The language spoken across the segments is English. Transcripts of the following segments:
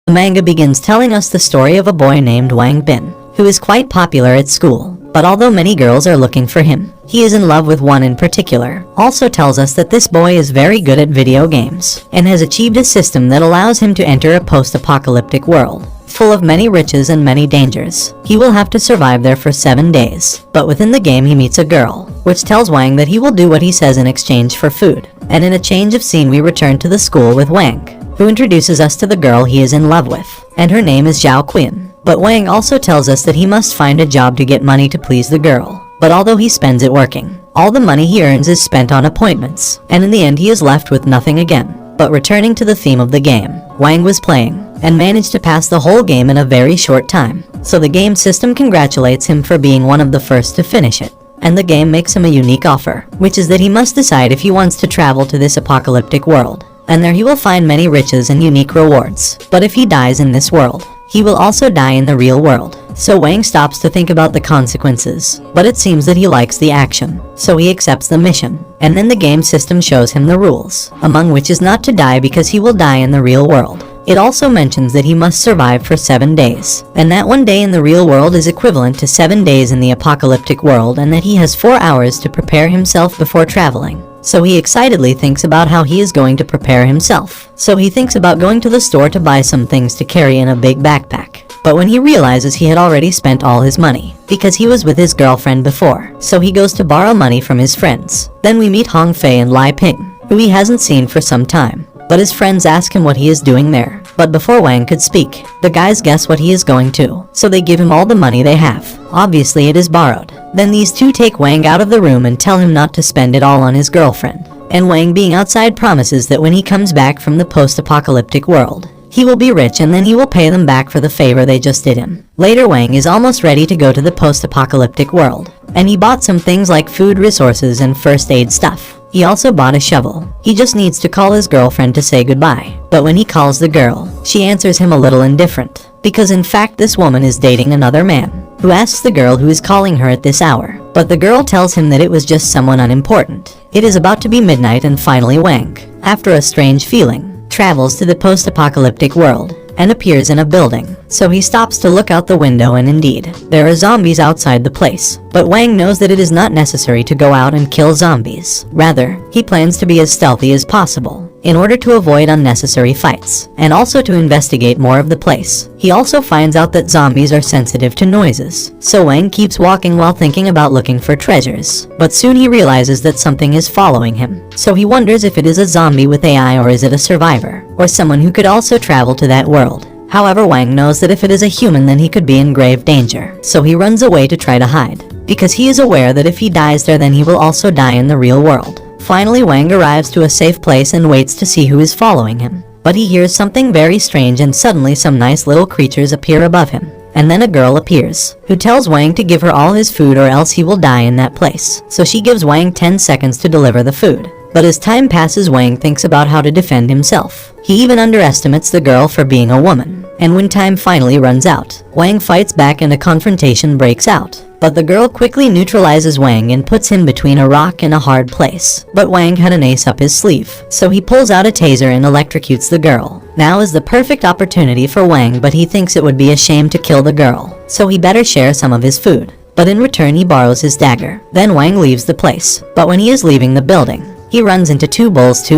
The manga begins telling us the story of a boy named Wang Bin, who is quite popular at school, but although many girls are looking for him, he is in love with one in particular. Also tells us that this boy is very good at video games, and has achieved a system that allows him to enter a post-apocalyptic world, full of many riches and many dangers. He will have to survive there for 7 days, but within the game he meets a girl, which tells Wang that he will do what he says in exchange for food. And in a change of scene we return to the school with Wang, who introduces us to the girl he is in love with, and her name is Zhao Quinn. But Wang also tells us that he must find a job to get money to please the girl. But although he spends it working, all the money he earns is spent on appointments, and in the end he is left with nothing again. But returning to the theme of the game, Wang was playing, and managed to pass the whole game in a very short time. So the game system congratulates him for being one of the first to finish it. And the game makes him a unique offer, which is that he must decide if he wants to travel to this apocalyptic world, and there he will find many riches and unique rewards. But if he dies in this world, he will also die in the real world. So Wang stops to think about the consequences, but it seems that he likes the action, so he accepts the mission. And then the game system shows him the rules, among which is not to die because he will die in the real world. It also mentions that he must survive for 7 days, and that 1 day in the real world is equivalent to 7 days in the apocalyptic world, and that he has 4 hours to prepare himself before traveling. So he excitedly thinks about how he is going to prepare himself. So he thinks about going to the store to buy some things to carry in a big backpack. But when he realizes he had already spent all his money, because he was with his girlfriend before, so he goes to borrow money from his friends. Then we meet Hong Fei and Lai Ping, who he hasn't seen for some time. But his friends ask him what he is doing there. But before Wang could speak, the guys guess what he is going to, so they give him all the money they have. Obviously it is borrowed. Then these two take Wang out of the room and tell him not to spend it all on his girlfriend. And Wang, being outside, promises that when he comes back from the post-apocalyptic world, he will be rich and then he will pay them back for the favor they just did him. Later Wang is almost ready to go to the post-apocalyptic world, and he bought some things like food, resources, and first aid stuff. He also bought a shovel. He just needs to call his girlfriend to say goodbye. But when he calls the girl, she answers him a little indifferent, because in fact this woman is dating another man, who asks the girl who is calling her at this hour. But the girl tells him that it was just someone unimportant. It is about to be midnight, and finally Wang, after a strange feeling, travels to the post-apocalyptic world and appears in a building. So he stops to look out the window, and indeed, there are zombies outside the place. But Wang knows that it is not necessary to go out and kill zombies. Rather, he plans to be as stealthy as possible, in order to avoid unnecessary fights, and also to investigate more of the place. He also finds out that zombies are sensitive to noises. So Wang keeps walking while thinking about looking for treasures. But soon he realizes that something is following him. So he wonders if it is a zombie with AI, or is it a survivor, or someone who could also travel to that world. However, Wang knows that if it is a human, then he could be in grave danger. So he runs away to try to hide, because he is aware that if he dies there, then he will also die in the real world. Finally, Wang arrives to a safe place and waits to see who is following him. But he hears something very strange, and suddenly some nice little creatures appear above him. And then a girl appears, who tells Wang to give her all his food or else he will die in that place. So she gives Wang 10 seconds to deliver the food. But as time passes, Wang thinks about how to defend himself. He even underestimates the girl for being a woman. And when time finally runs out, Wang fights back and a confrontation breaks out. But the girl quickly neutralizes Wang and puts him between a rock and a hard place. But Wang had an ace up his sleeve, so he pulls out a taser and electrocutes the girl. Now is the perfect opportunity for Wang, but he thinks it would be a shame to kill the girl, so he better share some of his food. But in return he borrows his dagger. Then Wang leaves the place. But when he is leaving the building, he runs into two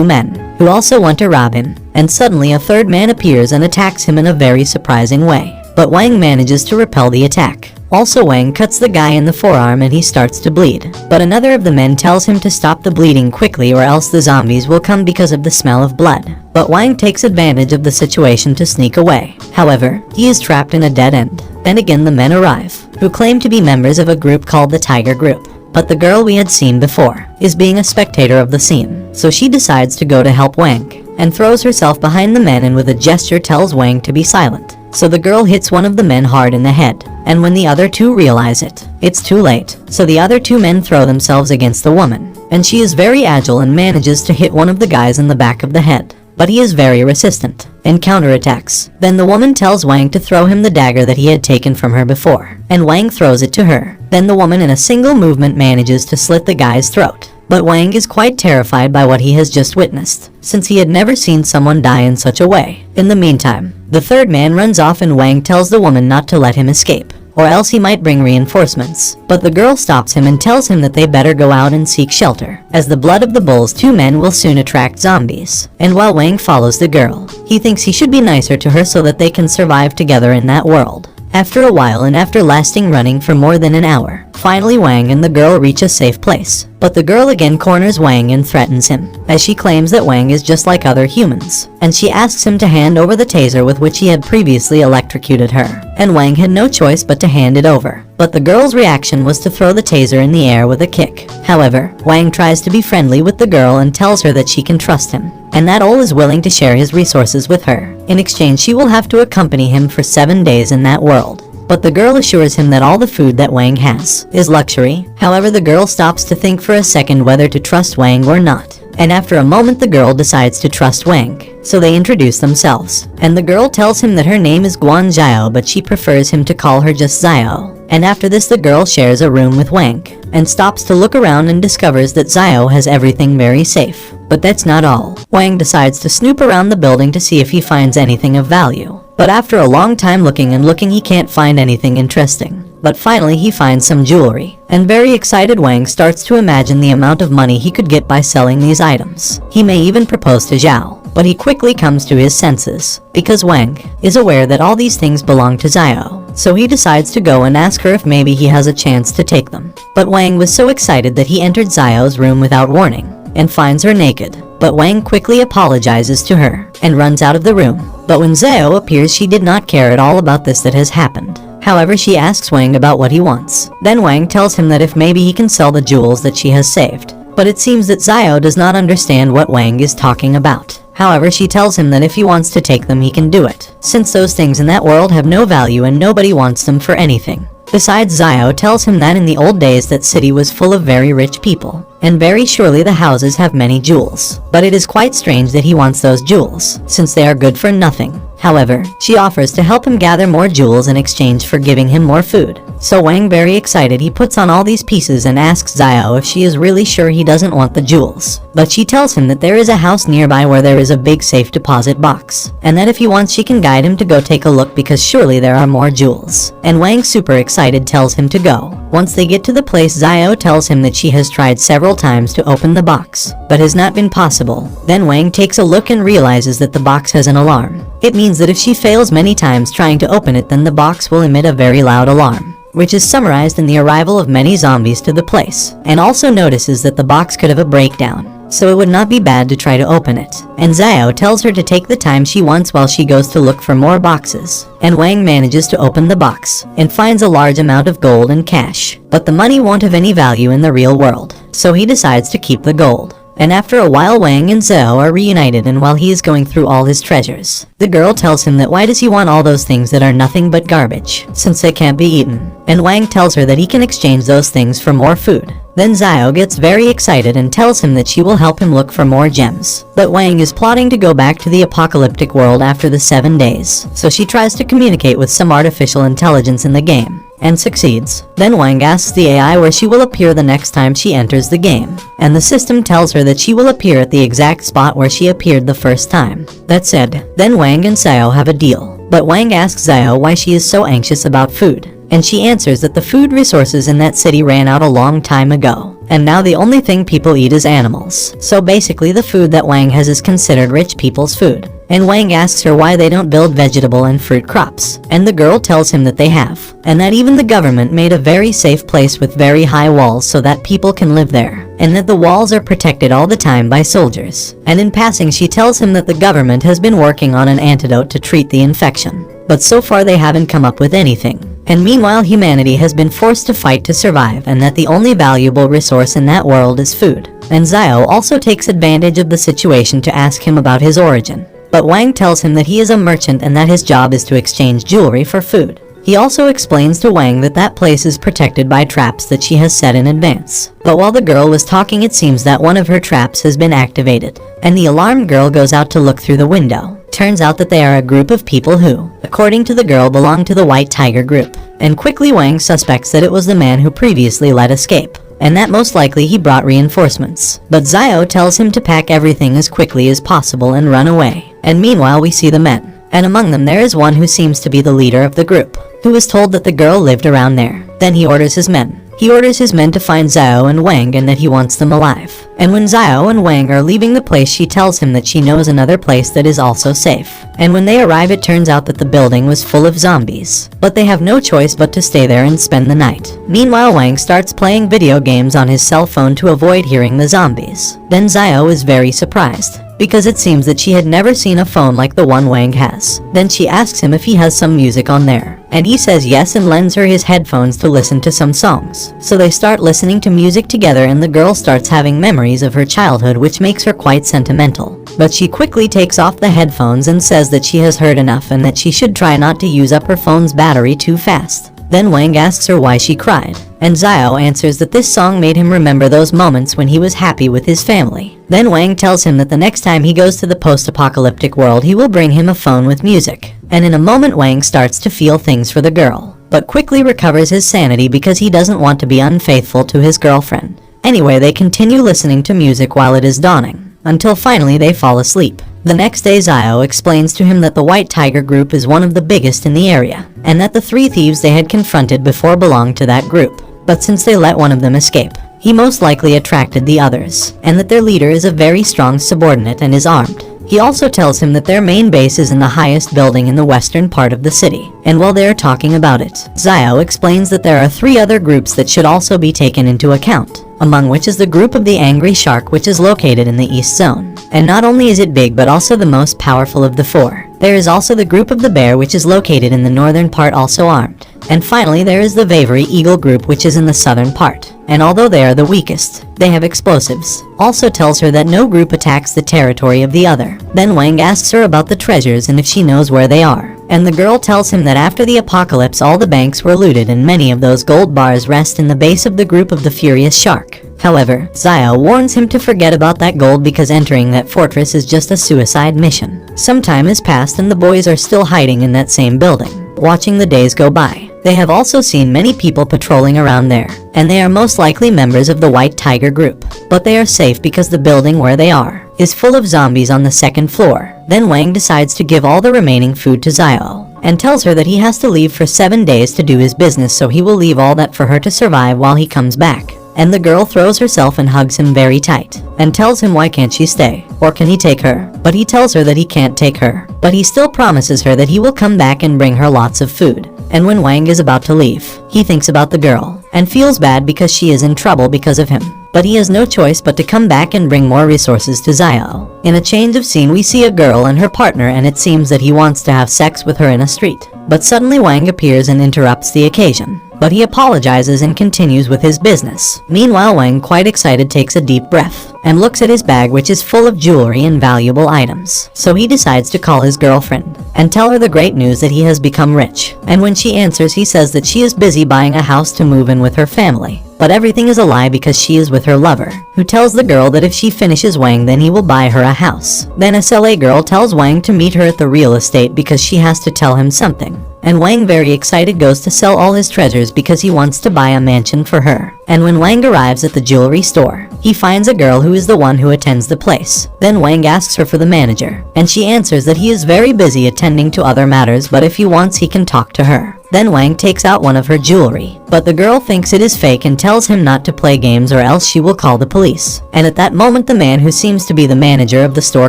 men, who also want to rob him. And suddenly a third man appears and attacks him in a very surprising way. But Wang manages to repel the attack. Also, Wang cuts the guy in the forearm and he starts to bleed. But another of the men tells him to stop the bleeding quickly, or else the zombies will come because of the smell of blood. But Wang takes advantage of the situation to sneak away. However, he is trapped in a dead end. Then again the men arrive, who claim to be members of a group called the Tiger Group. But the girl we had seen before is being a spectator of the scene. So she decides to go to help Wang, and throws herself behind the men and with a gesture tells Wang to be silent. So the girl hits one of the men hard in the head, and when the other two realize it, it's too late. So the other two men throw themselves against the woman, and she is very agile and manages to hit one of the guys in the back of the head. But he is very resistant and counterattacks. Then the woman tells Wang to throw him the dagger that he had taken from her before, and Wang throws it to her. Then the woman in a single movement manages to slit the guy's throat. But Wang is quite terrified by what he has just witnessed, since he had never seen someone die in such a way. In the meantime, the third man runs off and Wang tells the woman not to let him escape, or else he might bring reinforcements. But the girl stops him and tells him that they better go out and seek shelter, as the blood of the bulls two men will soon attract zombies. And while Wang follows the girl, he thinks he should be nicer to her so that they can survive together in that world. After a while and after lasting running for more than an hour, finally Wang and the girl reach a safe place. But the girl again corners Wang and threatens him, as she claims that Wang is just like other humans, and she asks him to hand over the taser with which he had previously electrocuted her, and Wang had no choice but to hand it over. But the girl's reaction was to throw the taser in the air with a kick. However, Wang tries to be friendly with the girl and tells her that she can trust him, and that Ol is willing to share his resources with her. In exchange, she will have to accompany him for 7 days in that world. But the girl assures him that all the food that Wang has is luxury. However, the girl stops to think for a second whether to trust Wang or not. And after a moment, the girl decides to trust Wang. So they introduce themselves. And the girl tells him that her name is Guan Zhao, but she prefers him to call her just Zhao. And after this, the girl shares a room with Wang and stops to look around and discovers that Zhao has everything very safe. But that's not all. Wang decides to snoop around the building to see if he finds anything of value. But after a long time looking, he can't find anything interesting. But finally he finds some jewelry, and very excited Wang starts to imagine the amount of money he could get by selling these items. He may even propose to Zhao, but he quickly comes to his senses, because Wang is aware that all these things belong to Zhao. So he decides to go and ask her if maybe he has a chance to take them. But Wang was so excited that he entered Zhao's room without warning, and finds her naked. But Wang quickly apologizes to her, and runs out of the room. But when Zhao appears, she did not care at all about this that has happened. However, she asks Wang about what he wants. Then Wang tells him that if maybe he can sell the jewels that she has saved. But it seems that Zhao does not understand what Wang is talking about. However, she tells him that if he wants to take them, he can do it, since those things in that world have no value and nobody wants them for anything. Besides, Zhao tells him that in the old days that city was full of very rich people, and very surely the houses have many jewels. But it is quite strange that he wants those jewels, since they are good for nothing. However, she offers to help him gather more jewels in exchange for giving him more food. So Wang, very excited, he puts on all these pieces and asks Zhao if she is really sure he doesn't want the jewels. But she tells him that there is a house nearby where there is a big safe deposit box, and that if he wants she can guide him to go take a look because surely there are more jewels. And Wang, super excited, tells him to go. Once they get to the place, Zhao tells him that she has tried several times to open the box, but has not been possible. Then Wang takes a look and realizes that the box has an alarm. It means that if she fails many times trying to open it, then the box will emit a very loud alarm, which is summarized in the arrival of many zombies to the place. And also notices that the box could have a breakdown, so it would not be bad to try to open it. And Zhao tells her to take the time she wants while she goes to look for more boxes. And Wang manages to open the box and finds a large amount of gold and cash. But the money won't have any value in the real world, so he decides to keep the gold. And after a while, Wang and Zhao are reunited, and while he is going through all his treasures, the girl tells him that why does he want all those things that are nothing but garbage, since they can't be eaten. And Wang tells her that he can exchange those things for more food. Then Zhao gets very excited and tells him that she will help him look for more gems. But Wang is plotting to go back to the apocalyptic world after the 7 days, so she tries to communicate with some artificial intelligence in the game, and succeeds. Then Wang asks the AI where she will appear the next time she enters the game, and the system tells her that she will appear at the exact spot where she appeared the first time. That said, then Wang and Zhao have a deal, but Wang asks Zhao why she is so anxious about food, and she answers that the food resources in that city ran out a long time ago, and now the only thing people eat is animals. So basically the food that Wang has is considered rich people's food. And Wang asks her why they don't build vegetable and fruit crops, and the girl tells him that they have, and that even the government made a very safe place with very high walls so that people can live there, and that the walls are protected all the time by soldiers. And in passing she tells him that the government has been working on an antidote to treat the infection, but so far they haven't come up with anything. And meanwhile humanity has been forced to fight to survive, and that the only valuable resource in that world is food. And Zhao also takes advantage of the situation to ask him about his origin. But Wang tells him that he is a merchant and that his job is to exchange jewelry for food. He also explains to Wang that that place is protected by traps that she has set in advance. But while the girl was talking, it seems that one of her traps has been activated, and the alarmed girl goes out to look through the window. Turns out that they are a group of people who, according to the girl, belong to the White Tiger group. And quickly Wang suspects that it was the man who previously let escape. and that most likely he brought reinforcements. But Zio tells him to pack everything as quickly as possible and run away. And meanwhile we see the men, and among them there is one who seems to be the leader of the group, who was told that the girl lived around there. Then he orders his men to find Zhao and Wang and that he wants them alive. And when Zhao and Wang are leaving the place, she tells him that she knows another place that is also safe. And when they arrive, it turns out that the building was full of zombies, but they have no choice but to stay there and spend the night. Meanwhile, Wang starts playing video games on his cell phone to avoid hearing the zombies. Then Zhao is very surprised, because it seems that she had never seen a phone like the one Wang has. Then she asks him if he has some music on there, and he says yes and lends her his headphones to listen to some songs. So they start listening to music together, and the girl starts having memories of her childhood, which makes her quite sentimental. But she quickly takes off the headphones and says that she has heard enough and that she should try not to use up her phone's battery too fast. Then Wang asks her why she cried, and Zhao answers that this song made him remember those moments when he was happy with his family. Then Wang tells him that the next time he goes to the post-apocalyptic world, he will bring him a phone with music. And in a moment Wang starts to feel things for the girl, but quickly recovers his sanity because he doesn't want to be unfaithful to his girlfriend. Anyway, they continue listening to music while it is dawning, until finally they fall asleep. The next day, Zio explains to him that the White Tiger group is one of the biggest in the area, and that the 3 thieves they had confronted before belonged to that group. But since they let one of them escape, he most likely attracted the others, and that their leader is a very strong subordinate and is armed. He also tells him that their main base is in the highest building in the western part of the city, and while they are talking about it, Zio explains that there are 3 other groups that should also be taken into account, among which is the group of the Angry Shark, which is located in the East Zone. And not only is it big but also the most powerful of the 4. There is also the group of the Bear, which is located in the northern part, also armed. And finally there is the Vavery Eagle group, which is in the southern part, and although they are the weakest, they have explosives. Also tells her that no group attacks the territory of the other. Then Wang asks her about the treasures and if she knows where they are, and the girl tells him that after the apocalypse all the banks were looted and many of those gold bars rest in the base of the group of the Furious Shark. However, Zio warns him to forget about that gold because entering that fortress is just a suicide mission. Some time has passed and the boys are still hiding in that same building, watching the days go by. They have also seen many people patrolling around there, and they are most likely members of the White Tiger group. But they are safe because the building where they are is full of zombies on the 2nd floor. Then Wang decides to give all the remaining food to Zio, and tells her that he has to leave for 7 days to do his business, so he will leave all that for her to survive while he comes back. And the girl throws herself and hugs him very tight, and tells him why can't she stay, or can he take her? But he tells her that he can't take her, but he still promises her that he will come back and bring her lots of food. And when Wang is about to leave, he thinks about the girl, and feels bad because she is in trouble because of him. But he has no choice but to come back and bring more resources to Zio. In a change of scene we see a girl and her partner, and it seems that he wants to have sex with her in a street. But suddenly Wang appears and interrupts the occasion, but he apologizes and continues with his business. Meanwhile, Wang, quite excited, takes a deep breath and looks at his bag, which is full of jewelry and valuable items. So he decides to call his girlfriend and tell her the great news that he has become rich. And when she answers, he says that she is busy buying a house to move in with her family. But everything is a lie because she is with her lover, who tells the girl that if she finishes Wang then he will buy her a house. Then a SLA girl tells Wang to meet her at the real estate because she has to tell him something. And Wang, very excited, goes to sell all his treasures because he wants to buy a mansion for her. And when Wang arrives at the jewelry store, he finds a girl who is the one who attends the place. Then Wang asks her for the manager, and she answers that he is very busy attending to other matters, but if he wants he can talk to her. Then Wang takes out one of her jewelry, but the girl thinks it is fake and tells him not to play games or else she will call the police. And at that moment the man who seems to be the manager of the store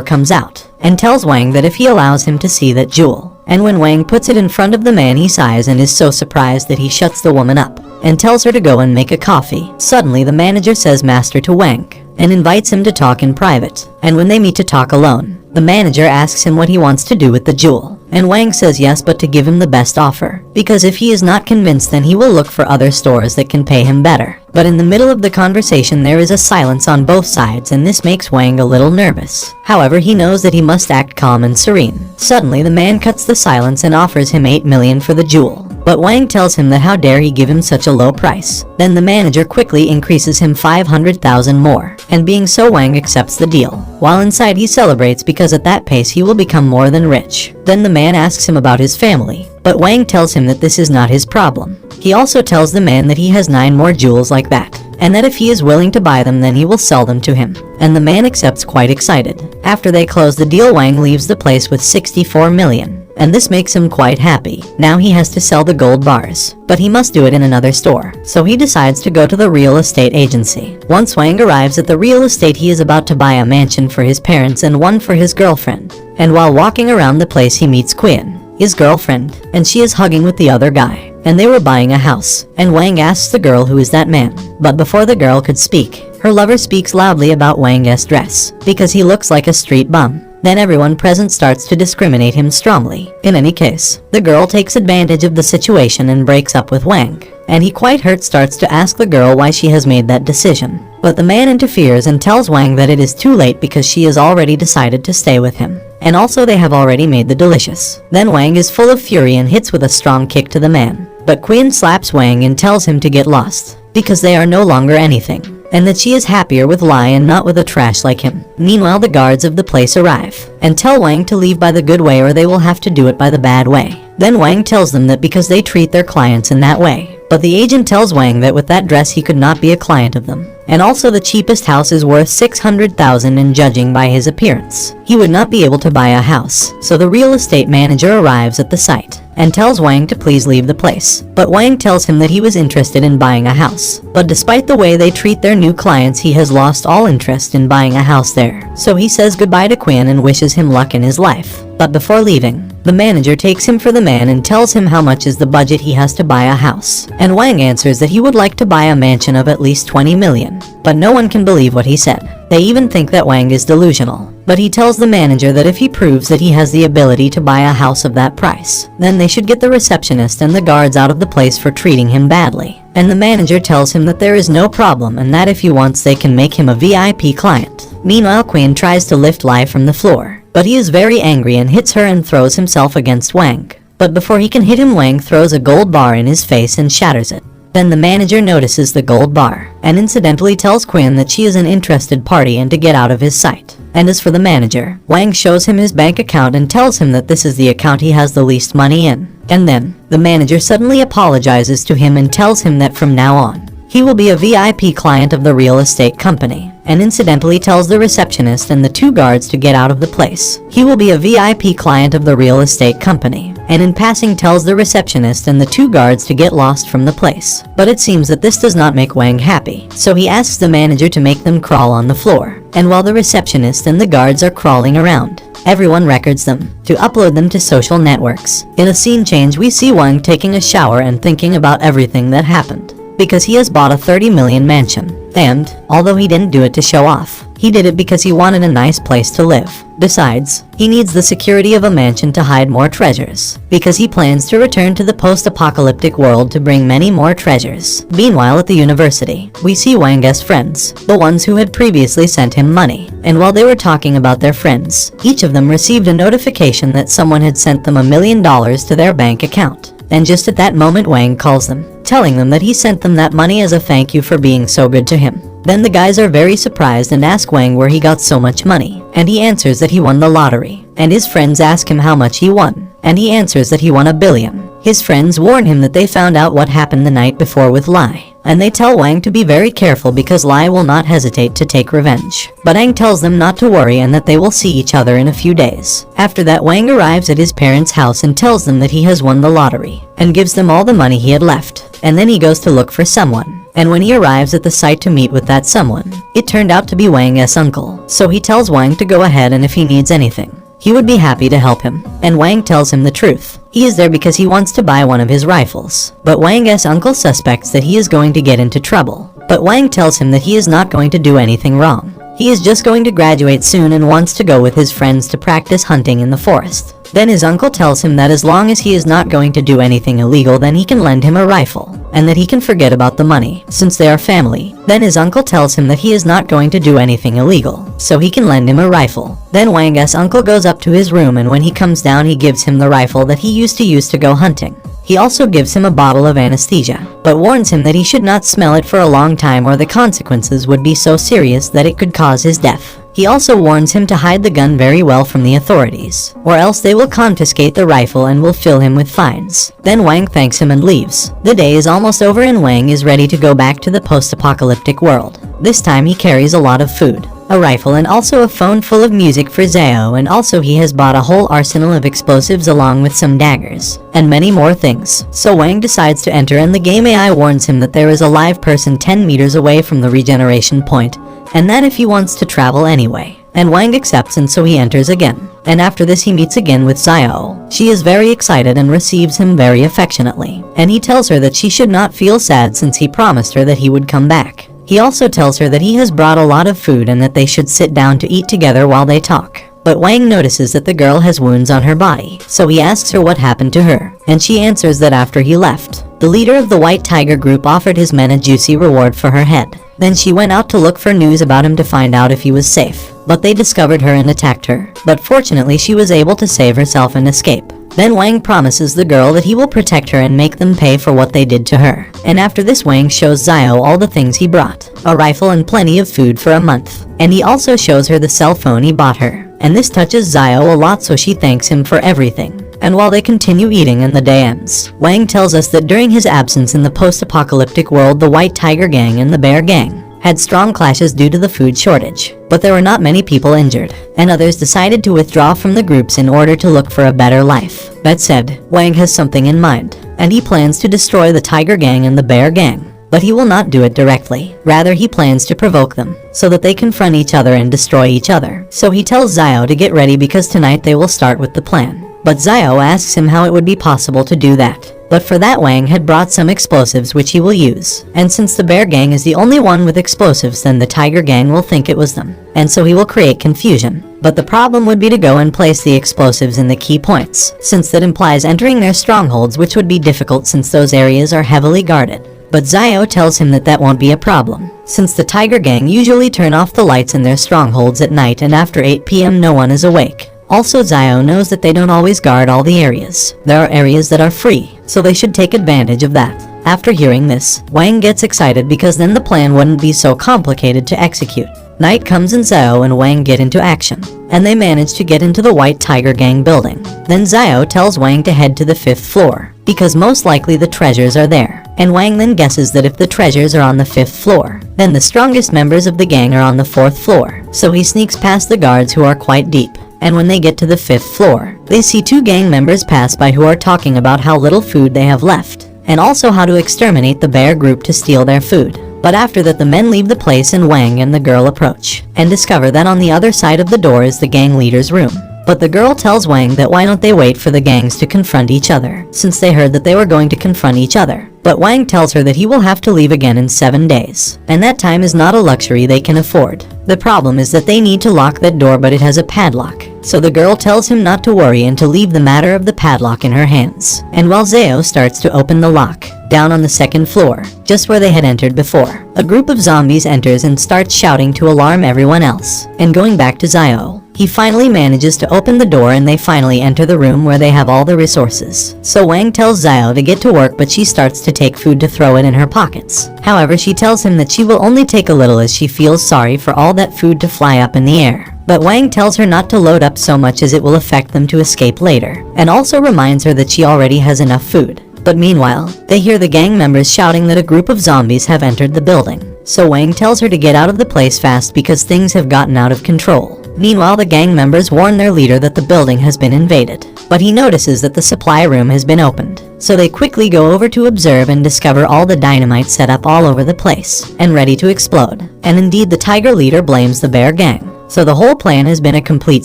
comes out and tells Wang that if he allows him to see that jewel. And when Wang puts it in front of the man, he sighs and is so surprised that he shuts the woman up and tells her to go and make a coffee. Suddenly the manager says master to Wang and invites him to talk in private. And when they meet to talk alone, the manager asks him what he wants to do with the jewel. And Wang says yes, but to give him the best offer, because if he is not convinced then he will look for other stores that can pay him better. But in the middle of the conversation there is a silence on both sides, and this makes Wang a little nervous. However, he knows that he must act calm and serene. Suddenly the man cuts the silence and offers him 8 million for the jewel. But Wang tells him that how dare he give him such a low price. Then the manager quickly increases him 500,000 more, and being so Wang accepts the deal. While inside he celebrates because at that pace he will become more than rich. Then the man asks him about his family, but Wang tells him that this is not his problem. He also tells the man that he has 9 more jewels like that, and that if he is willing to buy them then he will sell them to him. And the man accepts quite excited. After they close the deal, Wang leaves the place with 64 million. And this makes him quite happy. Now he has to sell the gold bars, but he must do it in another store. So he decides to go to the real estate agency. Once Wang arrives at the real estate, he is about to buy a mansion for his parents and one for his girlfriend. And while walking around the place he meets Quinn, his girlfriend, and she is hugging with the other guy. And they were buying a house. And Wang asks the girl who is that man. But before the girl could speak, her lover speaks loudly about Wang's dress, because he looks like a street bum. Then everyone present starts to discriminate him strongly. In any case, the girl takes advantage of the situation and breaks up with Wang. And he, quite hurt, starts to ask the girl why she has made that decision. But the man interferes and tells Wang that it is too late because she has already decided to stay with him. And also they have already made the delicious. Then Wang is full of fury and hits with a strong kick to the man. But Quinn slaps Wang and tells him to get lost, because they are no longer anything. And that she is happier with Lai and not with a trash like him. Meanwhile, the guards of the place arrive and tell Wang to leave by the good way or they will have to do it by the bad way. Then Wang tells them that because they treat their clients in that way. But the agent tells Wang that with that dress he could not be a client of them. And also the cheapest house is worth 600,000 and judging by his appearance, he would not be able to buy a house. So the real estate manager arrives at the site and tells Wang to please leave the place. But Wang tells him that he was interested in buying a house. But despite the way they treat their new clients, he has lost all interest in buying a house there. So he says goodbye to Quinn and wishes him luck in his life. But before leaving, the manager takes him for the man and tells him how much is the budget he has to buy a house. And Wang answers that he would like to buy a mansion of at least 20 million. But no one can believe what he said. They even think that Wang is delusional. But he tells the manager that if he proves that he has the ability to buy a house of that price, then they should get the receptionist and the guards out of the place for treating him badly. And the manager tells him that there is no problem and that if he wants they can make him a VIP client. Meanwhile, Quinn tries to lift Lai from the floor, but he is very angry and hits her and throws himself against Wang. But before he can hit him, Wang throws a gold bar in his face and shatters it. Then the manager notices the gold bar and incidentally tells Quinn that she is an interested party and to get out of his sight. And as for the manager, Wang shows him his bank account and tells him that this is the account he has the least money in. And then, the manager suddenly apologizes to him and tells him that from now on, he will be a VIP client of the real estate company, and incidentally tells the receptionist and the two guards to get out of the place. He will be a VIP client of the real estate company, and in passing tells the receptionist and the two guards to get lost from the place. But it seems that this does not make Wang happy, so he asks the manager to make them crawl on the floor. And while the receptionist and the guards are crawling around, everyone records them to upload them to social networks. In a scene change, we see Wang taking a shower and thinking about everything that happened, because he has bought a 30 million mansion. And, although he didn't do it to show off, he did it because he wanted a nice place to live. Besides, he needs the security of a mansion to hide more treasures, because he plans to return to the post-apocalyptic world to bring many more treasures. Meanwhile, at the university, we see Wang's friends, the ones who had previously sent him money. And while they were talking about their friends, each of them received a notification that someone had sent them $1 million to their bank account. And just at that moment, Wang calls them, telling them that he sent them that money as a thank you for being so good to him. Then the guys are very surprised and ask Wang where he got so much money, and he answers that he won the lottery. And his friends ask him how much he won, and he answers that he won $1 billion. His friends warn him that they found out what happened the night before with Lai, and they tell Wang to be very careful because Lai will not hesitate to take revenge. But Wang tells them not to worry and that they will see each other in a few days. After that, Wang arrives at his parents' house and tells them that he has won the lottery, and gives them all the money he had left. And then he goes to look for someone. And when he arrives at the site to meet with that someone, it turned out to be Wang's uncle. So he tells Wang to go ahead and if he needs anything, he would be happy to help him. And Wang tells him the truth. He is there because he wants to buy one of his rifles. But Wang's uncle suspects that he is going to get into trouble. But Wang tells him that he is not going to do anything wrong. He is just going to graduate soon and wants to go with his friends to practice hunting in the forest. Then his uncle tells him that as long as he is not going to do anything illegal, then he can lend him a rifle, and that he can forget about the money, since they are family. Then his uncle tells him that he is not going to do anything illegal, so he can lend him a rifle. Then Wang's uncle goes up to his room, and when he comes down he gives him the rifle that he used to use to go hunting. He also gives him a bottle of anesthesia, but warns him that he should not smell it for a long time or the consequences would be so serious that it could cause his death. He also warns him to hide the gun very well from the authorities, or else they will confiscate the rifle and will fill him with fines. Then Wang thanks him and leaves. The day is almost over and Wang is ready to go back to the post-apocalyptic world. This time he carries a lot of food, a rifle, and also a phone full of music for Zhao, and also he has bought a whole arsenal of explosives along with some daggers, and many more things. So Wang decides to enter and the game AI warns him that there is a live person 10 meters away from the regeneration point, and that if he wants to travel anyway. And Wang accepts, and so he enters again. And after this he meets again with Zhao. She is very excited and receives him very affectionately, and he tells her that she should not feel sad since he promised her that he would come back. He also tells her that he has brought a lot of food and that they should sit down to eat together while they talk. But Wang notices that the girl has wounds on her body, so he asks her what happened to her, and she answers that after he left, the leader of the White Tiger group offered his men a juicy reward for her head. Then she went out to look for news about him to find out if he was safe, but they discovered her and attacked her. But fortunately she was able to save herself and escape. Then Wang promises the girl that he will protect her and make them pay for what they did to her. And after this Wang shows Zhao all the things he brought, a rifle and plenty of food for a month. And he also shows her the cell phone he bought her. And this touches Zhao a lot, so she thanks him for everything. And while they continue eating and the day ends, Wang tells us that during his absence in the post-apocalyptic world, the White Tiger Gang and the Bear Gang had strong clashes due to the food shortage, but there were not many people injured, and others decided to withdraw from the groups in order to look for a better life. That said, Wang has something in mind, and he plans to destroy the Tiger Gang and the Bear Gang. But he will not do it directly. Rather, he plans to provoke them, so that they confront each other and destroy each other. So he tells Zhao to get ready because tonight they will start with the plan. But Zhao asks him how it would be possible to do that. But for that Wang had brought some explosives which he will use. And since the Bear Gang is the only one with explosives, then the Tiger Gang will think it was them. And so he will create confusion. But the problem would be to go and place the explosives in the key points, since that implies entering their strongholds, which would be difficult since those areas are heavily guarded. But Zhao tells him that that won't be a problem, since the Tiger Gang usually turn off the lights in their strongholds at night, and after 8 p.m. no one is awake. Also, Zhao knows that they don't always guard all the areas. There are areas that are free, so they should take advantage of that. After hearing this, Wang gets excited because then the plan wouldn't be so complicated to execute. Night comes and Zhao and Wang get into action, and they manage to get into the White Tiger Gang building. Then Zhao tells Wang to head to the 5th floor, because most likely the treasures are there. And Wang then guesses that if the treasures are on the 5th floor, then the strongest members of the gang are on the 4th floor. So he sneaks past the guards who are quite deep. And when they get to the 5th floor, they see 2 gang members pass by who are talking about how little food they have left, and also how to exterminate the bear group to steal their food. But after that the men leave the place and Wang and the girl approach, and discover that on the other side of the door is the gang leader's room. But the girl tells Wang that why don't they wait for the gangs to confront each other, since they heard that they were going to confront each other. But Wang tells her that he will have to leave again in 7 days, and that time is not a luxury they can afford. The problem is that they need to lock that door, but it has a padlock. So the girl tells him not to worry and to leave the matter of the padlock in her hands. And while Zhao starts to open the lock, down on the 2nd floor, just where they had entered before, a group of zombies enters and starts shouting to alarm everyone else. And going back to Zhao, he finally manages to open the door and they finally enter the room where they have all the resources. So Wang tells Zhao to get to work, but she starts to take food to throw it in her pockets. However, she tells him that she will only take a little as she feels sorry for all that food to fly up in the air. But Wang tells her not to load up so much as it will affect them to escape later, and also reminds her that she already has enough food. But meanwhile, they hear the gang members shouting that a group of zombies have entered the building. So Wang tells her to get out of the place fast because things have gotten out of control. Meanwhile, the gang members warn their leader that the building has been invaded, but he notices that the supply room has been opened. So they quickly go over to observe and discover all the dynamite set up all over the place and ready to explode. And indeed, the tiger leader blames the bear gang. So the whole plan has been a complete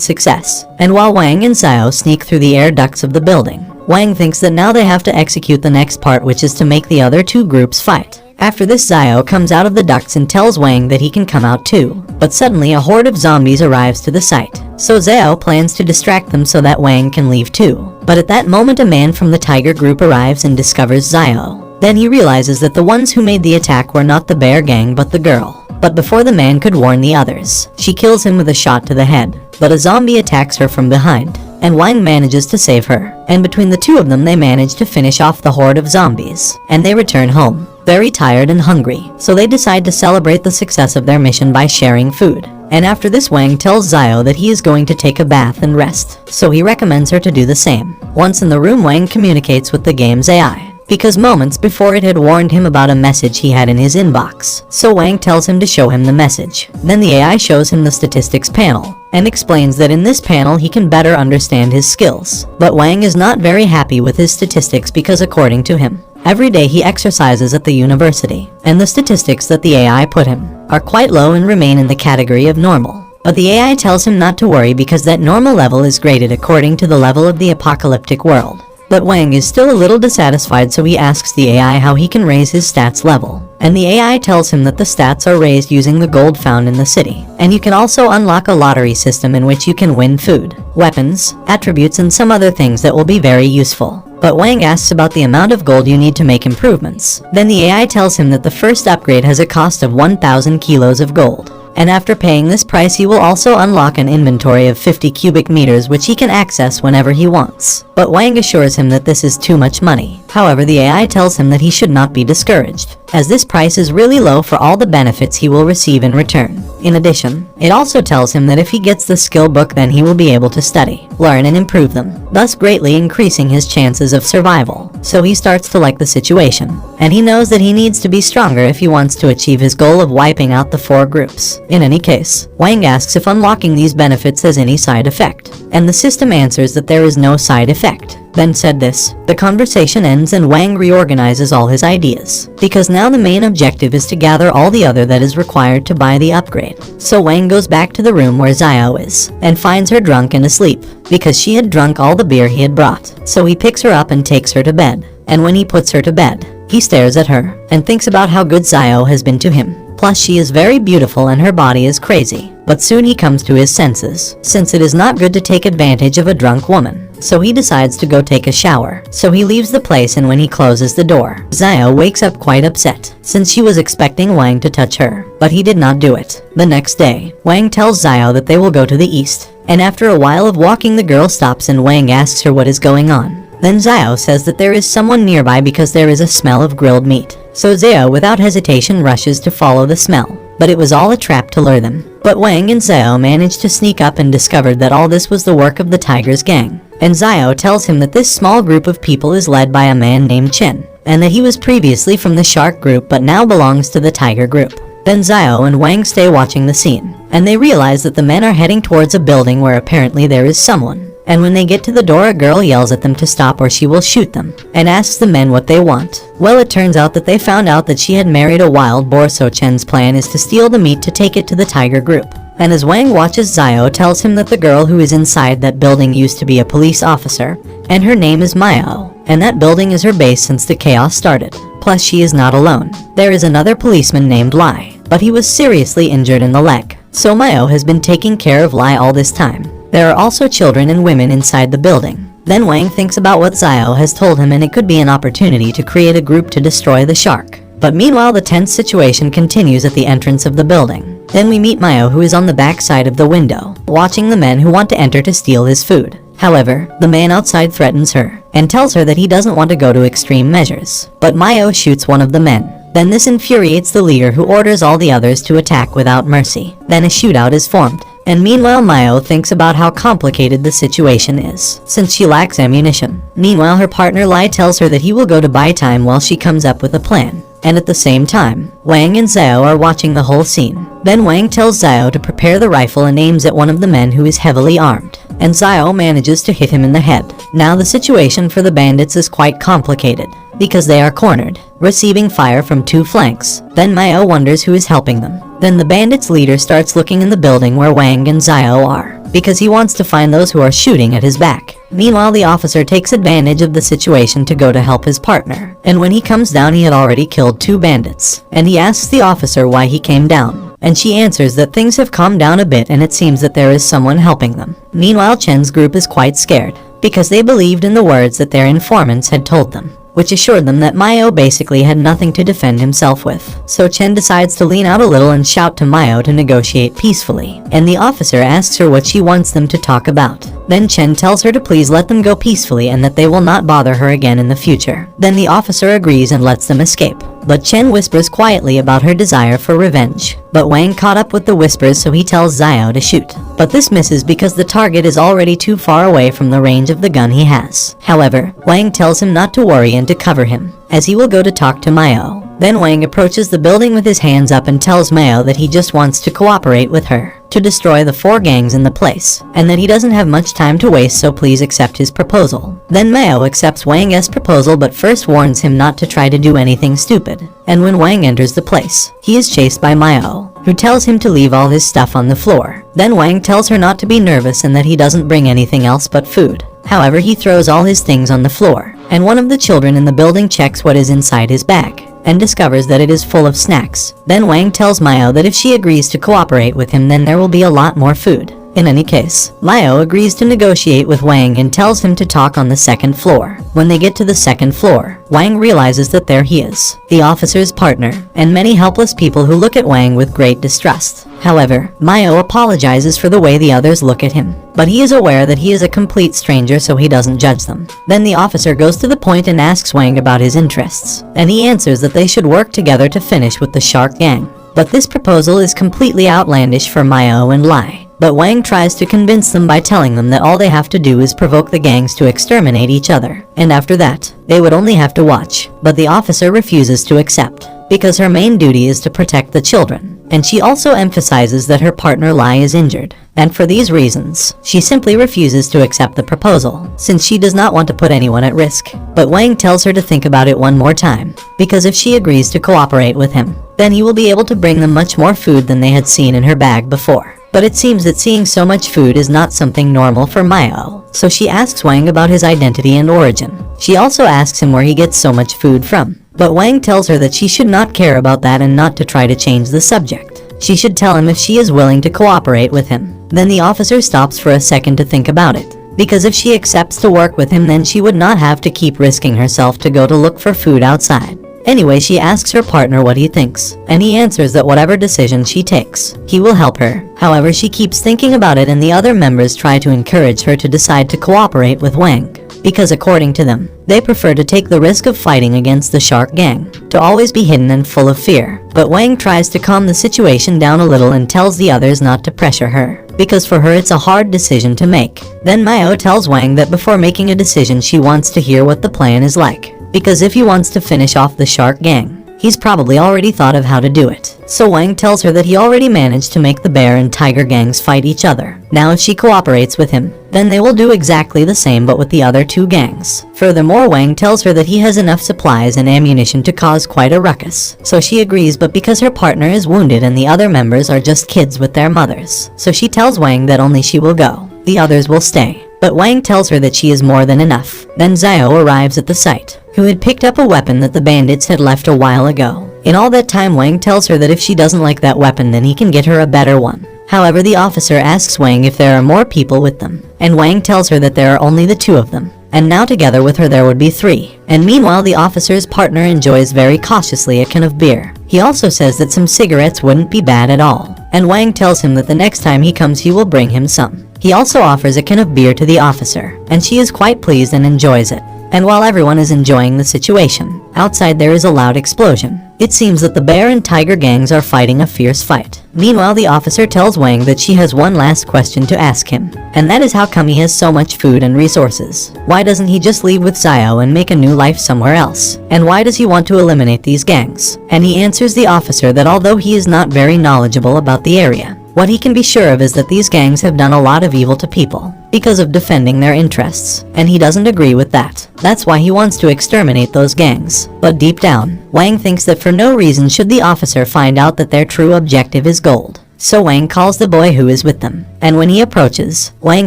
success. And while Wang and Zhao sneak through the air ducts of the building, Wang thinks that now they have to execute the next part, which is to make the other 2 groups fight. After this, Zhao comes out of the ducts and tells Wang that he can come out too. But suddenly a horde of zombies arrives to the site. So Zhao plans to distract them so that Wang can leave too. But at that moment a man from the tiger group arrives and discovers Zhao. Then he realizes that the ones who made the attack were not the bear gang but the girl. But before the man could warn the others, she kills him with a shot to the head. But a zombie attacks her from behind, and Wang manages to save her. And between the 2 of them they manage to finish off the horde of zombies. And they return home, very tired and hungry. So they decide to celebrate the success of their mission by sharing food. And after this, Wang tells Zio that he is going to take a bath and rest, so he recommends her to do the same. Once in the room, Wang communicates with the game's AI, because moments before it had warned him about a message he had in his inbox. So Wang tells him to show him the message. Then the AI shows him the statistics panel, and explains that in this panel he can better understand his skills. But Wang is not very happy with his statistics because according to him, every day he exercises at the university, and the statistics that the AI put him are quite low and remain in the category of normal. But the AI tells him not to worry because that normal level is graded according to the level of the apocalyptic world. But Wang is still a little dissatisfied, so he asks the AI how he can raise his stats level. And the AI tells him that the stats are raised using the gold found in the city. And you can also unlock a lottery system in which you can win food, weapons, attributes, and some other things that will be very useful. But Wang asks about the amount of gold you need to make improvements. Then the AI tells him that the first upgrade has a cost of 1,000 kilos of gold. And after paying this price, he will also unlock an inventory of 50 cubic meters which he can access whenever he wants. But Wang assures him that this is too much money. However, the AI tells him that he should not be discouraged, as this price is really low for all the benefits he will receive in return. In addition, it also tells him that if he gets the skill book, then he will be able to study, learn, and improve them, thus greatly increasing his chances of survival. So he starts to like the situation, and he knows that he needs to be stronger if he wants to achieve his goal of wiping out the 4 groups. In any case, Wang asks if unlocking these benefits has any side effect, and the system answers that there is no side effect. Then said this, the conversation ends and Wang reorganizes all his ideas, because now the main objective is to gather all the other that is required to buy the upgrade. So Wang goes back to the room where Zio is, and finds her drunk and asleep, because she had drunk all the beer he had brought. So he picks her up and takes her to bed, and when he puts her to bed, he stares at her, and thinks about how good Zio has been to him. Plus she is very beautiful and her body is crazy. But soon he comes to his senses, since it is not good to take advantage of a drunk woman. So he decides to go take a shower. So he leaves the place, and when he closes the door, Zio wakes up quite upset, since she was expecting Wang to touch her, but he did not do it. The next day, Wang tells Zio that they will go to the east, and after a while of walking the girl stops and Wang asks her what is going on. Then Zio says that there is someone nearby because there is a smell of grilled meat. So Zio without hesitation rushes to follow the smell, but it was all a trap to lure them. But Wang and Zio managed to sneak up and discovered that all this was the work of the Tiger's gang. And Zio tells him that this small group of people is led by a man named Chen, and that he was previously from the Shark group but now belongs to the Tiger group. Then Zio and Wang stay watching the scene, and they realize that the men are heading towards a building where apparently there is someone. And when they get to the door, a girl yells at them to stop or she will shoot them, and asks the men what they want. Well, it turns out that they found out that she had married a wild boar, so Chen's plan is to steal the meat to take it to the Tiger group. And as Wang watches, Zio tells him that the girl who is inside that building used to be a police officer, and her name is Mayo, and that building is her base since the chaos started. Plus she is not alone. There is another policeman named Lai, but he was seriously injured in the leg. So Mayo has been taking care of Lai all this time. There are also children and women inside the building. Then Wang thinks about what Zio has told him, and it could be an opportunity to create a group to destroy the shark. But meanwhile, the tense situation continues at the entrance of the building. Then we meet Mayo, who is on the back side of the window, watching the men who want to enter to steal his food. However, the man outside threatens her, and tells her that he doesn't want to go to extreme measures. But Mayo shoots one of the men. Then this infuriates the leader, who orders all the others to attack without mercy. Then a shootout is formed. And meanwhile, Mayo thinks about how complicated the situation is, since she lacks ammunition. Meanwhile, her partner Lai tells her that he will go to buy time while she comes up with a plan. And at the same time, Wang and Zio are watching the whole scene. Then Wang tells Zio to prepare the rifle and aims at one of the men who is heavily armed. And Zio manages to hit him in the head. Now the situation for the bandits is quite complicated, because they are cornered, receiving fire from 2 flanks. Then Mayo wonders who is helping them. Then the bandits' leader starts looking in the building where Wang and Zio are, because he wants to find those who are shooting at his back. Meanwhile, the officer takes advantage of the situation to go to help his partner, and when he comes down, he had already killed 2 bandits, and he asks the officer why he came down, and she answers that things have calmed down a bit and it seems that there is someone helping them. Meanwhile, Chen's group is quite scared, because they believed in the words that their informants had told them, which assured them that Mayo basically had nothing to defend himself with. So Chen decides to lean out a little and shout to Mayo to negotiate peacefully, and the officer asks her what she wants them to talk about. Then Chen tells her to please let them go peacefully and that they will not bother her again in the future. Then the officer agrees and lets them escape. but Chen whispers quietly about her desire for revenge. But Wang caught up with the whispers, so he tells Xiao to shoot. But this misses because the target is already too far away from the range of the gun he has. However, Wang tells him not to worry and to cover him, as he will go to talk to Mao. Then Wang approaches the building with his hands up and tells Mao that he just wants to cooperate with her to destroy the 4 gangs in the place, and that he doesn't have much time to waste, so please accept his proposal. Then Mao accepts Wang's proposal, but first warns him not to try to do anything stupid. And when Wang enters the place, he is chased by Mao, who tells him to leave all his stuff on the floor. Then Wang tells her not to be nervous and that he doesn't bring anything else but food. However, he throws all his things on the floor, and one of the children in the building checks what is inside his bag and discovers that it is full of snacks. Then Wang tells Mao that if she agrees to cooperate with him, then there will be a lot more food. In any case, Mao agrees to negotiate with Wang and tells him to talk on the 2nd floor. When they get to the 2nd floor, Wang realizes that there he is, the officer's partner, and many helpless people who look at Wang with great distrust. However, Mao apologizes for the way the others look at him, but he is aware that he is a complete stranger, so he doesn't judge them. Then the officer goes to the point and asks Wang about his interests, and he answers that they should work together to finish with the Shark Gang. But this proposal is completely outlandish for Mao and Lai. But Wang tries to convince them by telling them that all they have to do is provoke the gangs to exterminate each other, and after that, they would only have to watch. But the officer refuses to accept, because her main duty is to protect the children, and she also emphasizes that her partner Lai is injured, and for these reasons, she simply refuses to accept the proposal, since she does not want to put anyone at risk. But Wang tells her to think about it one more time, because if she agrees to cooperate with him, then he will be able to bring them much more food than they had seen in her bag before. But it seems that seeing so much food is not something normal for Mao, so she asks Wang about his identity and origin. She also asks him where he gets so much food from, but Wang tells her that she should not care about that and not to try to change the subject. She should tell him if she is willing to cooperate with him. Then the officer stops for a second to think about it, because if she accepts to work with him, then she would not have to keep risking herself to go to look for food outside. Anyway, she asks her partner what he thinks, and he answers that whatever decision she takes, he will help her. However, she keeps thinking about it, and the other members try to encourage her to decide to cooperate with Wang, because according to them, they prefer to take the risk of fighting against the Shark Gang, to always be hidden and full of fear. But Wang tries to calm the situation down a little and tells the others not to pressure her, because for her it's a hard decision to make. Then Mao tells Wang that before making a decision, she wants to hear what the plan is like, because if he wants to finish off the Shark Gang, he's probably already thought of how to do it. So Wang tells her that he already managed to make the bear and tiger gangs fight each other. Now if she cooperates with him, then they will do exactly the same but with the other 2 gangs. Furthermore, Wang tells her that he has enough supplies and ammunition to cause quite a ruckus. So she agrees, but because her partner is wounded and the other members are just kids with their mothers, so she tells Wang that only she will go, the others will stay. But Wang tells her that she is more than enough. Then Xiao arrives at the site, who had picked up a weapon that the bandits had left a while ago. In all that time, Wang tells her that if she doesn't like that weapon, then he can get her a better one. However, the officer asks Wang if there are more people with them, and Wang tells her that there are only the 2 of them, and now together with her there would be 3. And meanwhile, the officer's partner enjoys very cautiously a can of beer. He also says that some cigarettes wouldn't be bad at all, and Wang tells him that the next time he comes he will bring him some. He also offers a can of beer to the officer, and she is quite pleased and enjoys it. And while everyone is enjoying the situation, outside there is a loud explosion. It seems that the bear and tiger gangs are fighting a fierce fight. Meanwhile, the officer tells Wang that she has one last question to ask him, and that is how come he has so much food and resources. Why doesn't he just leave with Xiao and make a new life somewhere else? And why does he want to eliminate these gangs? And he answers the officer that although he is not very knowledgeable about the area, what he can be sure of is that these gangs have done a lot of evil to people because of defending their interests, and he doesn't agree with that. That's why he wants to exterminate those gangs. But deep down, Wang thinks that for no reason should the officer find out that their true objective is gold. So Wang calls the boy who is with them, and when he approaches, Wang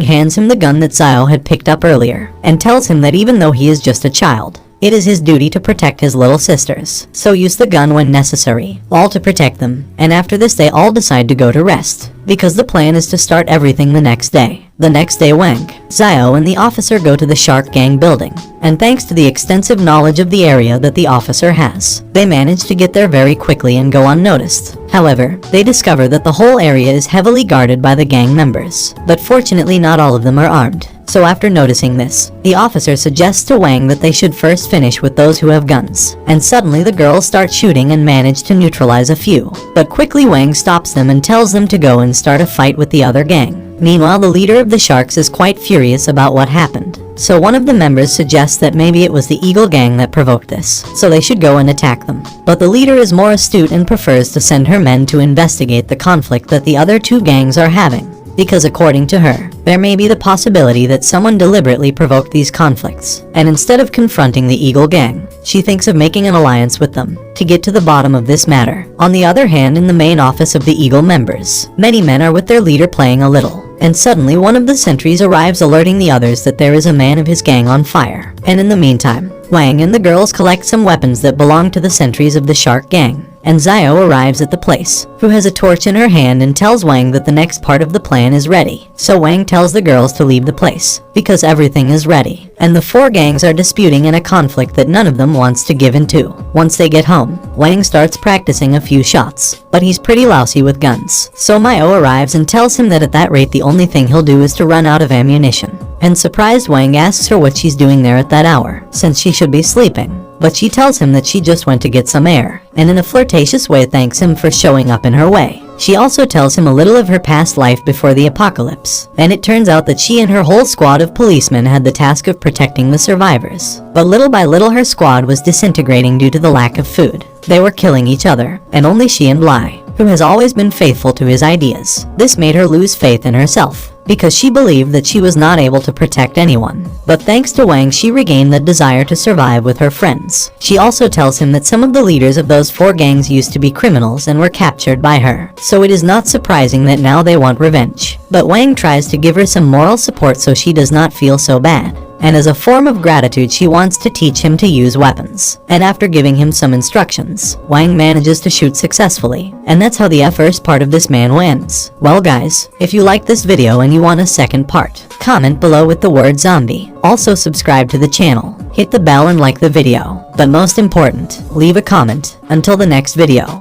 hands him the gun that Xiao had picked up earlier, and tells him that even though he is just a child, it is his duty to protect his little sisters, so use the gun when necessary, all to protect them. And after this they all decide to go to rest, because the plan is to start everything the next day. The next day, Wang, Xiao and the officer go to the Shark Gang building, and thanks to the extensive knowledge of the area that the officer has, they manage to get there very quickly and go unnoticed. However, they discover that the whole area is heavily guarded by the gang members, but fortunately not all of them are armed. So after noticing this, the officer suggests to Wang that they should first finish with those who have guns. And suddenly the girls start shooting and manage to neutralize a few. But quickly Wang stops them and tells them to go and start a fight with the other gang. Meanwhile, the leader of the Sharks is quite furious about what happened. So one of the members suggests that maybe it was the Eagle gang that provoked this, so they should go and attack them. But the leader is more astute and prefers to send her men to investigate the conflict that the other two gangs are having. Because according to her, there may be the possibility that someone deliberately provoked these conflicts, and instead of confronting the Eagle gang, she thinks of making an alliance with them to get to the bottom of this matter. On the other hand, in the main office of the Eagle members, many men are with their leader playing a little, and suddenly one of the sentries arrives alerting the others that there is a man of his gang on fire. And in the meantime, Wang and the girls collect some weapons that belong to the sentries of the Shark gang. And Zio arrives at the place, who has a torch in her hand and tells Wang that the next part of the plan is ready. So Wang tells the girls to leave the place, because everything is ready. And the four gangs are disputing in a conflict that none of them wants to give in to. Once they get home, Wang starts practicing a few shots, but he's pretty lousy with guns. So Mayo arrives and tells him that at that rate the only thing he'll do is to run out of ammunition. And surprised, Wang asks her what she's doing there at that hour, since she should be sleeping. But she tells him that she just went to get some air, and in a flirtatious way thanks him for showing up in her way. She also tells him a little of her past life before the apocalypse, and it turns out that she and her whole squad of policemen had the task of protecting the survivors. But little by little her squad was disintegrating due to the lack of food. They were killing each other, and only she and Bly, who has always been faithful to his ideas. This made her lose faith in herself, because she believed that she was not able to protect anyone. But thanks to Wang, she regained the desire to survive with her friends. She also tells him that some of the leaders of those four gangs used to be criminals and were captured by her. So it is not surprising that now they want revenge. But Wang tries to give her some moral support so she does not feel so bad. And as a form of gratitude, she wants to teach him to use weapons. And after giving him some instructions, Wang manages to shoot successfully. And that's how the first part of this man wins. Well guys, if you liked this video and you want a second part, comment below with the word zombie. Also subscribe to the channel, hit the bell and like the video. But most important, leave a comment. Until the next video.